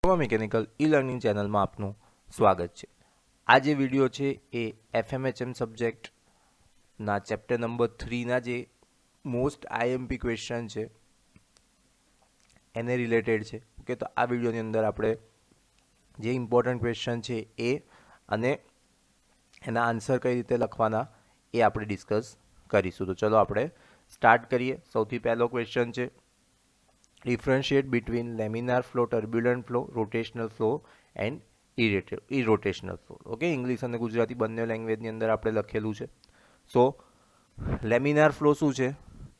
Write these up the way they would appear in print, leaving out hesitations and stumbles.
Mechanical e learning ચેનલમાં આપનું સ્વાગત છે. આ જે વિડીયો છે એ એફએમએચએમ સબ્જેક્ટના ચેપ્ટર નંબર 3ના જે મોસ્ટ આઈએમપી ક્વેશ્ચન છે એને રિલેટેડ છે. ઓકે, તો આ વિડીયોની અંદર આપણે જે ઇમ્પોર્ટન્ટ ક્વેશ્ચન છે એ અને એના આન્સર કઈ રીતે લખવાના એ આપણે ડિસ્કસ કરીશું. તો ચલો આપણે સ્ટાર્ટ કરીએ. સૌથી પહેલો ક્વેશ્ચન છે, differentiate between laminar flow, turbulent flow, rotational flow and irrotational flow. Okay, English અને ગુજરાતી બંને લેંગ્વેજની અંદર આપણે લખેલું છે. સો લેમિનાર ફ્લો શું છે?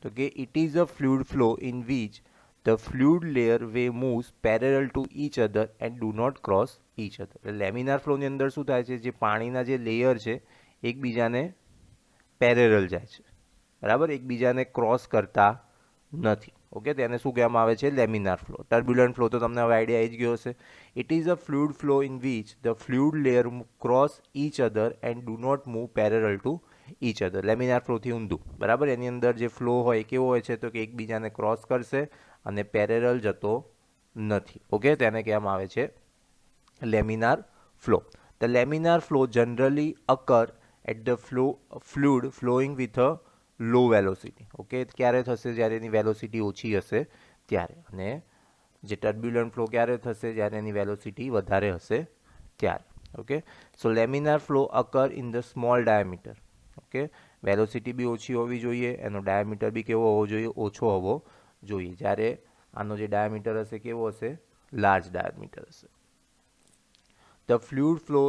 તો કે it is a fluid flow in which the fluid layer way moves parallel to each other and do not cross each other. એટલે લેમિનાર ફ્લોની અંદર શું થાય છે, જે પાણીના જે લેયર છે એકબીજાને પેરેરલ જાય છે, બરાબર, એકબીજાને ક્રોસ કરતા નથી. ઓકે, તેને શું કહેવામાં આવે છે? Laminar flow. ટર્બ્યુલન્ટ ફ્લો તો તમને હવે આઈડિયા આવી જ ગયો હશે. It is a fluid flow in which the fluid layer cross each other and do not move parallel to each other. Laminar ફ્લોથી ઊંધું, બરાબર. એની અંદર જે ફ્લો હોય કેવો હોય છે? તો કે એકબીજાને ક્રોસ કરશે અને પેરેરલ જતો નથી. ઓકે, તેને કહેવામાં આવે છે laminar flow. The laminar flow generally occur at the fluid flowing with a low velocity. Okay, ક્યારે થશે? જ્યારે એની વેલોસિટી ઓછી હશે ત્યારે. અને જે ટર્બ્યુલન્ટ ફ્લો ક્યારે થશે? જ્યારે એની વેલોસિટી વધારે હશે ત્યારે. Okay, so laminar flow occur in the small diameter. Okay, velocity બી ઓછી હોવી જોઈએ, એનો ડાયામીટર બી કેવો હોવો જોઈએ? ઓછો હોવો જોઈએ. જ્યારે આનો જે ડાયામીટર હશે કેવો હશે? લાર્જ ડાયામીટર હશે. The fluid flow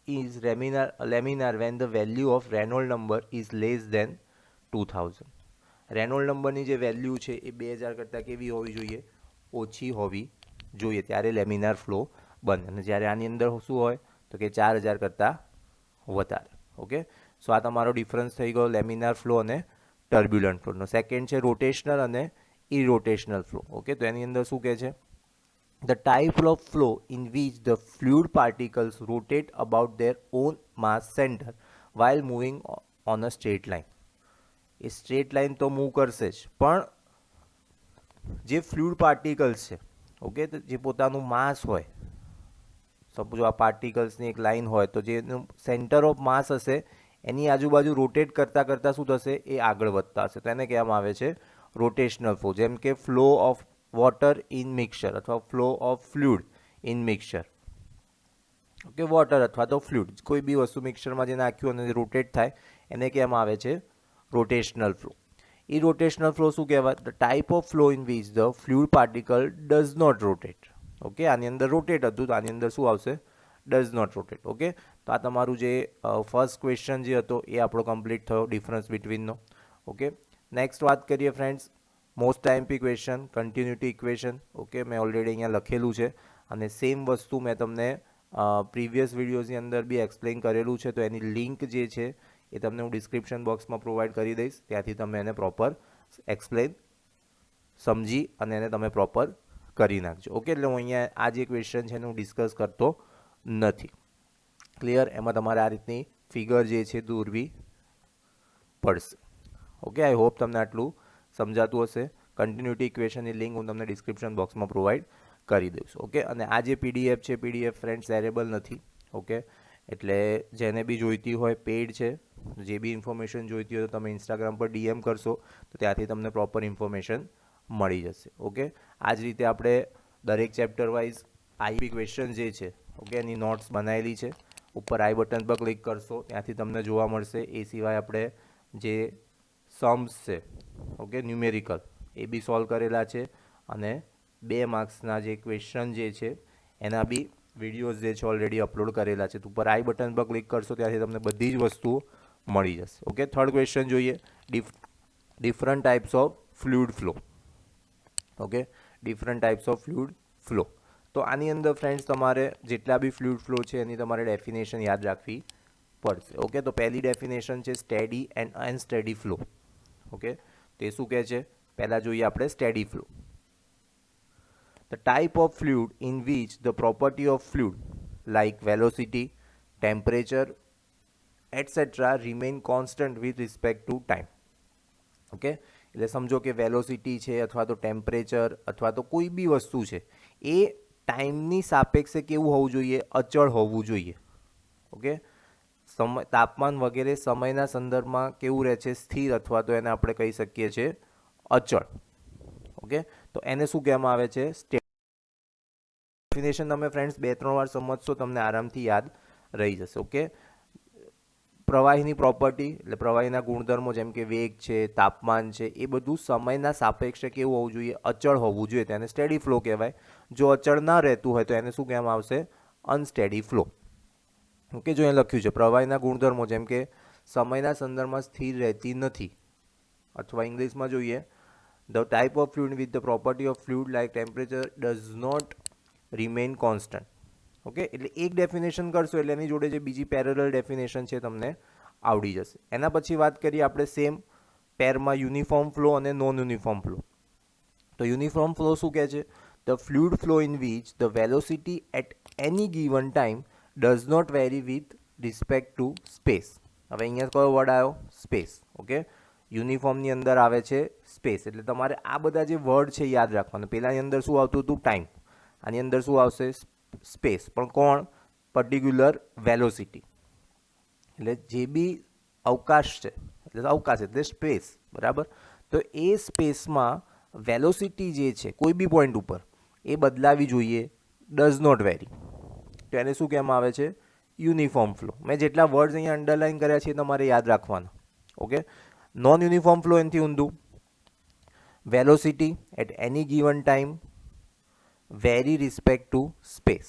is laminar when the value of Reynolds number is less than 2000. રેનોલ્ડ નંબરની જે વેલ્યુ છે એ 2000 કરતાં કેવી હોવી જોઈએ? ઓછી હોવી જોઈએ, ત્યારે લેમિનાર ફ્લો બને. અને જ્યારે આની અંદર શું હોય? તો કે 4000 કરતાં વધારે. ઓકે, સો આ તમારો ડિફરન્સ થઈ ગયો લેમિનાર ફ્લો અને ટર્બ્યુલન્ટ ફ્લોનો. સેકન્ડ છે રોટેશનલ અને ઇરોટેશનલ ફ્લો. ઓકે, તો એની અંદર શું કહે છે? The type of flow in which the fluid particles rotate about their own mass center while moving on a straight line. A straight line તો move કરશે જ, પણ જે ફ્લુઇડ પાર્ટિકલ્સ છે, ઓકે, તો જે પોતાનું માસ હોય, સપોઝ આ પાર્ટિકલ્સની એક લાઇન હોય, તો જેનું સેન્ટર ઓફ માસ હશે એની આજુબાજુ રોટેટ કરતાં કરતાં શું થશે? એ આગળ વધતા હશે. તો એને કહેવામાં આવે છે રોટેશનલ ફ્લો. જેમ કે flow of water in mixture અથવા flow of fluid in mixture. Okay, water અથવા તો ફ્લુઇડ, કોઈ બી વસ્તુ મિક્સચરમાં જે નાખ્યું અને રોટેટ થાય એને કહેવામાં આવે છે રોટેશનલ ફ્લો. ઇરોટેશનલ ફ્લો શું કહેવાય? The type of flow in which the fluid particle does not rotate. Okay, આની અંદર રોટેટ હતું, તો આની અંદર શું આવશે? Does not rotate. ઓકે, તો આ તમારું જે ફર્સ્ટ ક્વેશ્ચન જે હતો એ આપણો કમ્પ્લીટ થયો ડિફરન્સ બિટવીનનો. ઓકે, નેક્સ્ટ વાત કરીએ friends, most IMP question, continuity equation. Okay, મેં ઓલરેડી અહીંયા લખેલું છે અને સેમ વસ્તુ મેં તમને પ્રીવિયસ વિડીયોઝની અંદર બી એક્સપ્લેન કરેલું છે. તો એની લિંક જે છે એ તમને હું ડિસ્ક્રિપ્શન બોક્સમાં પ્રોવાઈડ કરી દઈશ. ત્યાંથી તમે એને પ્રોપર એક્સપ્લેન સમજી અને એને તમે પ્રોપર કરી નાખજો. ઓકે, એટલે હું અહીંયા આ જે ક્વેશ્ચન છે એને હું ડિસ્કસ કરતો નથી. ક્લિયર? એમાં તમારે આ રીતની ફિગર જે છે દોરવી પડશે. ઓકે, આઈ હોપ તમને આટલું સમજાતું હશે. કન્ટિન્યુટી ઇક્વેશનની લિંક હું તમને ડિસ્ક્રિપ્શન બોક્સમાં પ્રોવાઈડ કરી દઈશ. ઓકે, અને આ જે પીડીએફ છે, પીડીએફ ફ્રેન્ડ્સ શેરેબલ નથી. ઓકે, એટલે જેને બી જોઈતી હોય પેડ છે, જે બી ઇન્ફોર્મેશન જોઈતી હોય તો તમે ઇન્સ્ટાગ્રામ પર ડીએમ કરશો તો ત્યાંથી તમને પ્રોપર ઇન્ફોર્મેશન મળી જશે. ઓકે, આ જ રીતે આપણે દરેક ચેપ્ટર વાઇઝ આઈપી ક્વેશ્ચન જે છે, ઓકે, એની નોટ્સ બનાવેલી છે. ઉપર આઈ બટન પર ક્લિક કરશો ત્યાંથી તમને જોવા મળશે. એ સિવાય આપણે જે સમ્સ છે, ઓકે, ન્યુમેરિકલ, એ બી સોલ્વ કરેલા છે અને 2 માર્ક્સના જે ક્વેશ્ચન જે છે એના બી વિડીયોઝ જે છે ઓલરેડી અપલોડ કરેલા છે. તો ઉપર આઈ બટન પર ક્લિક કરશો ત્યાંથી તમને બધી જ વસ્તુઓ મળી જશે. ઓકે, થર્ડ ક્વેશ્ચન જોઈએ, different types of fluid flow. Okay, different types of fluid flow. તો આની અંદર ફ્રેન્ડ્સ તમારે જેટલા બી ફ્લુઇડ ફ્લો છે એની તમારે ડેફિનેશન યાદ રાખવી પડશે. ઓકે, તો પહેલી ડેફિનેશન છે સ્ટેડી એન્ડ અનસ્ટેડી ફ્લો. ઓકે, તે શું કહે છે? પહેલાં જોઈએ આપણે steady flow. The type of fluid in which the property of fluid like velocity, temperature, etc. remain constant with respect to time. Okay, એટલે સમજો કે વેલોસિટી છે અથવા તો ટેમ્પરેચર અથવા તો કોઈ બી વસ્તુ છે એ ટાઈમની સાપેક્ષે કેવું હોવું જોઈએ? અચળ હોવું જોઈએ. ઓકે, સમય, તાપમાન વગેરે સમયના સંદર્ભમાં કેવું રહે છે? સ્થિર, અથવા તો એને આપણે કહી શકીએ છીએ અચળ. ઓકે, તો એને શું કહેવામાં આવે છે? ડેફિનેશન તમે ફ્રેન્ડ્સ 2-3 વાર સમજશો, તમને આરામથી યાદ રહી જશે. ઓકે, પ્રવાહીની પ્રોપર્ટી એટલે પ્રવાહીના ગુણધર્મો જેમ કે વેગ છે, તાપમાન છે, એ બધું સમયના સાપેક્ષે કેવું હોવું જોઈએ? અચળ હોવું જોઈએ. તેને સ્ટેડી ફ્લો કહેવાય. જો અચળ ના રહેતું હોય તો એને શું કહેવામાં આવશે? અનસ્ટેડી ફ્લો. ઓકે, જો અહીં લખ્યું છે પ્રવાહીના ગુણધર્મો જેમ કે સમયના સંદર્ભમાં સ્થિર રહેતી નથી, અથવા ઇંગ્લિશમાં જોઈએ the type of fluid with the property of fluid like temperature does not remain constant. Okay, એટલે એક ડેફિનેશન કરશો એટલે એની જોડે જે બીજી પેરેલલ ડેફિનેશન છે તમને આવડી જશે. એના પછી વાત કરીએ આપણે સેમ પેરમાં યુનિફોર્મ ફ્લો અને નોન યુનિફોર્મ ફ્લો. તો યુનિફોર્મ ફ્લો શું કહે છે? The fluid flow in which the velocity at any given time does not vary with respect to space. હવે અહીંયા કયો વર્ડ આવ્યો? સ્પેસ. ઓકે, યુનિફોર્મની અંદર આવે છે સ્પેસ. એટલે તમારે આ બધા જે વર્ડ છે યાદ રાખવાના. પહેલાંની અંદર શું આવતું હતું? ટાઈમ. આની અંદર શું આવશે? સ્પેસ. પણ કોણ? Particular velocity. એટલે જે બી અવકાશ છે, એટલે અવકાશ એટલે સ્પેસ, બરાબર. તો એ સ્પેસમાં વેલોસિટી જે છે કોઈ બી પોઈન્ટ ઉપર એ બદલાવી જોઈએ, ડઝ નોટ વેરી. તો એને શું કહેવામાં આવે છે? Uniform flow. મેં જેટલા વર્ડ્સ અહીંયા અંડરલાઇન કર્યા છે તમારે યાદ રાખવાના. ઓકે, નોન યુનિફોર્મ ફ્લો એનાથી ઊંધું. Velocity at any given time vary respect to space.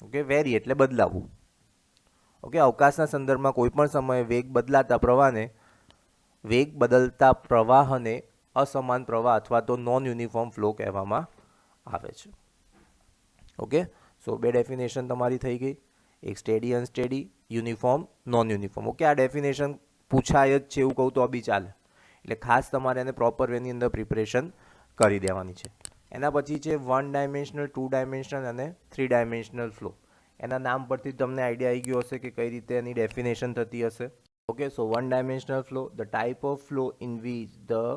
Okay, vary એટલે બદલાવું. ઓકે, અવકાશના સંદર્ભમાં કોઈ પણ સમયે વેગ બદલતા પ્રવાહને અસમાન પ્રવાહ અથવા તો નોન યુનિફોર્મ ફ્લો કહેવામાં આવે છે. ઓકે, સો બે ડેફિનેશન તમારી થઈ ગઈ, એક steady, unsteady, uniform, non uniform. Okay, આ ડેફિનેશન પૂછાય જ છે એવું કહું તો બી ચાલે. એટલે ખાસ તમારે એને પ્રોપર વેની અંદર પ્રિપરેશન કરી દેવાની છે. એના પછી છે 1 ડાયમેન્શનલ, 2 ડાયમેન્શનલ અને 3 ડાયમેન્શનલ ફ્લો. એના નામ પરથી તમને આઈડિયા આવી ગયો હશે કે કઈ રીતે એની ડેફિનેશન થતી હશે. Okay, so 1 dimensional flow, the type of flow in which the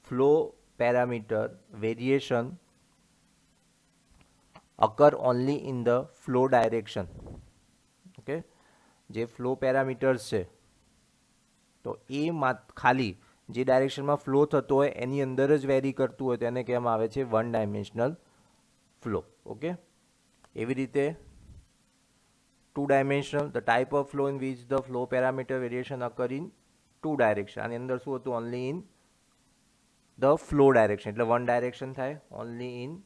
flow parameter variation occur only in the flow direction. Okay, જે ફ્લો પેરામીટર્સ છે તો એ ખાલી જે ડાયરેક્શનમાં ફ્લો થતો હોય એની અંદર જ વેરી કરતું હોય તેને કહેવામાં આવે છે 1 ડાયમેન્શનલ ફ્લો. ઓકે, એવી રીતે 2 dimensional, the type of flow in which the flow parameter variation અકર in 2 direction. આની અંદર શું હતું? Only in the flow direction. એટલે 1 ડાયરેક્શન થાય, ઓનલી ઇન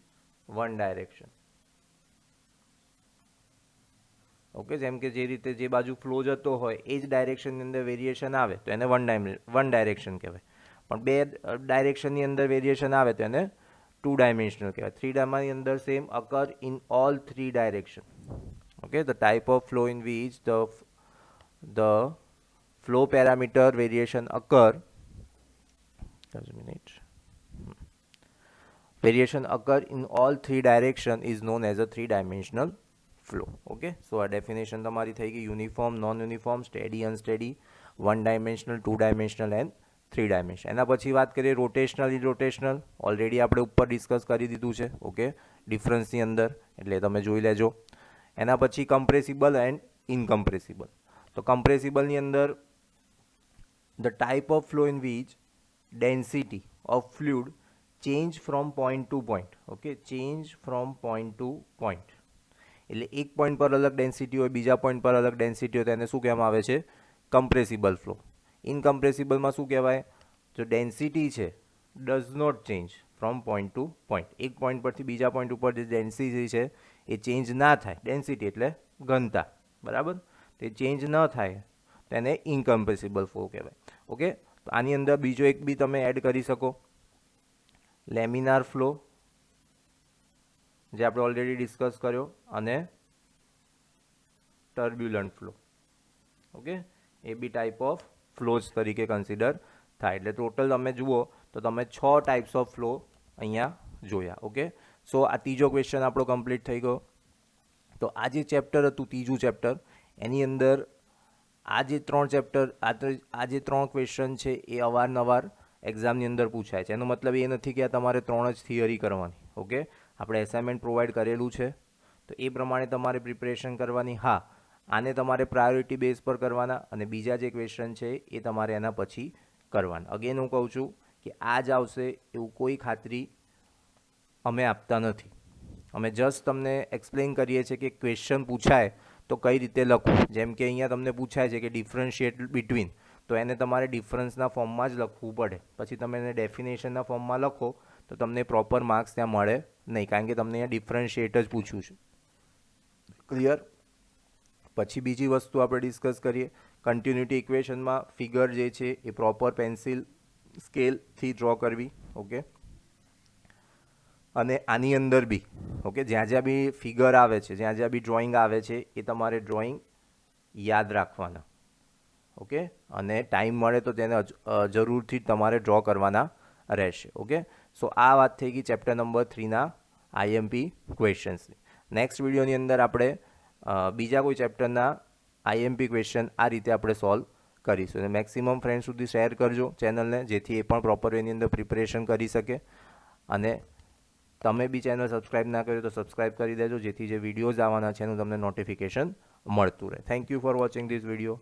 1 ડાયરેક્શન. ઓકે, જેમ કે જે રીતે જે બાજુ ફ્લો જતો હોય એ જ ડાયરેક્શનની અંદર વેરિએશન આવે તો એને 1 ડાયરેક્શન કહેવાય. પણ 2 ડાયરેક્શનની અંદર વેરિએશન આવે તો એને 2 ડાયમેન્શનલ કહેવાય. 3 ડાયમાની અંદર same occur in all 3 direction. Okay, the type of flow in which the flow parameter variation occur in all 3 direction is known as a 3 dimensional flow. Okay, so આ ડેફિનેશન તમારી થઈ ગઈ. Uniform, non uniform, steady, unsteady, 1 dimensional, 2 dimensional and 3 dimension. એના પછી વાત કરીએ rotational, irrotational. Already આપણે ઉપર ડિસ્કસ કરી દીધું છે. ઓકે, ડિફરન્સની અંદર, એટલે તમે જોઈ લેજો. એના પછી કમ્પ્રેસિબલ એન્ડ ઇનકમ્પ્રેસિબલ. તો કમ્પ્રેસિબલની અંદર the type of flow in which density of fluid change from point to point. Okay, change from point to point. એટલે એક પોઈન્ટ પર અલગ ડેન્સિટી હોય, બીજા પોઈન્ટ પર અલગ ડેન્સિટી હોય તો એને શું કહેવામાં આવે છે? કમ્પ્રેસિબલ ફ્લો. ઇનકમ્પ્રેસિબલમાં શું કહેવાય? જો ડેન્સિટી છે does not change from point to point. એક પોઈન્ટ પરથી બીજા પોઈન્ટ ઉપર જે ડેન્સિટી છે એ ચેન્જ ના થાય. ડેન્સિટી એટલે ઘનતા, બરાબર. તે ચેન્જ ન થાય તેને ઇનકમ્પ્રેસિબલ ફ્લો કહેવાય. ઓકે, તો આની અંદર બીજો એક બી તમે એડ કરી શકો, લેમિનાર ફ્લો, જે આપણે ઓલરેડી ડિસ્કસ કર્યો, અને ટર્બ્યુલન્ટ ફ્લો. ઓકે, એ બી ટાઈપ ઓફ ફ્લોઝ તરીકે કન્સિડર થાય. એટલે ટોટલ તમે જુઓ તો તમે 6 ટાઈપ્સ ઓફ ફ્લો અહીંયા જોયા. ઓકે, સો આ ત્રીજો ક્વેશ્ચન આપણો કમ્પ્લીટ થઈ ગયો. તો આ જે ચેપ્ટર હતું, ત્રીજું ચેપ્ટર, એની અંદર આ જે 3 ક્વેશ્ચન છે એ અવારનવાર એક્ઝામની અંદર પૂછાય છે. એનો મતલબ એ નથી કે આ તમારે 3 જ થિયરી કરવાની. ઓકે, આપણે એસાઇનમેન્ટ પ્રોવાઈડ કરેલું છે, તો એ પ્રમાણે તમારે પ્રિપરેશન કરવાની. હા, આને તમારે પ્રાયોરિટી બેઝ પર કરવાના અને બીજા જે ક્વેશ્ચન છે એ તમારે એના પછી કરવાના. અગેન હું કહું છું કે આ જ આવશે એવું કોઈ ખાતરી અમે આપતા નથી. અમે જસ્ટ તમને એક્સપ્લેન કરીએ છીએ કે ક્વેશ્ચન પૂછાય તો કઈ રીતે લખવું. જેમ કે અહીંયા તમને પૂછાય છે કે ડિફરન્શિએટ બિટવીન, તો એને તમારે ડિફરન્સના ફોર્મમાં જ લખવું પડે. પછી તમે એને ડેફિનેશનના ફોર્મમાં લખો તો તમને પ્રોપર માર્ક્સ ત્યાં મળે નહીં, કારણ કે તમને અહીંયા ડિફરન્શિએટ જ પૂછ્યું છે. ક્લિયર? પછી બીજી વસ્તુ આપણે ડિસ્કસ કરીએ. કન્ટિન્યુટી ઇક્વેશનમાં ફિગર જે છે એ પ્રોપર પેન્સિલ સ્કેલથી ડ્રો કરવી. ઓકે, અને આની અંદર બી ઓકે જ્યાં જ્યાં બી ફિગર આવે છે, જ્યાં જ્યાં બી ડ્રોઈંગ આવે છે એ તમારે ડ્રોઈંગ યાદ રાખવાના. ઓકે, અને ટાઈમ મળે તો તેને જરૂરથી તમારે ડ્રો કરવાના રહેશે. ઓકે, સો આ વાત થઈ ગઈ ચેપ્ટર નંબર 3ના આઈએમપી ક્વેશ્ચન્સની. નેક્સ્ટ વિડીયોની અંદર આપણે બીજા કોઈ ચેપ્ટરના આઈએમપી ક્વેશ્ચન આ રીતે આપણે સોલ્વ કરીશું. અને મેક્સિમમ ફ્રેન્ડ સુધી શેર કરજો ચેનલને, જેથી એ પણ પ્રોપર વેની અંદર પ્રિપરેશન કરી શકે. અને તમે બી ચેનલ સબસ્ક્રાઇબ ના કર્યું તો સબસ્ક્રાઇબ કરી દેજો, જેથી જે વિડીયોઝ આવવાના છે એનું તમને નોટિફિકેશન મળતું રહે. Thank you for watching this video.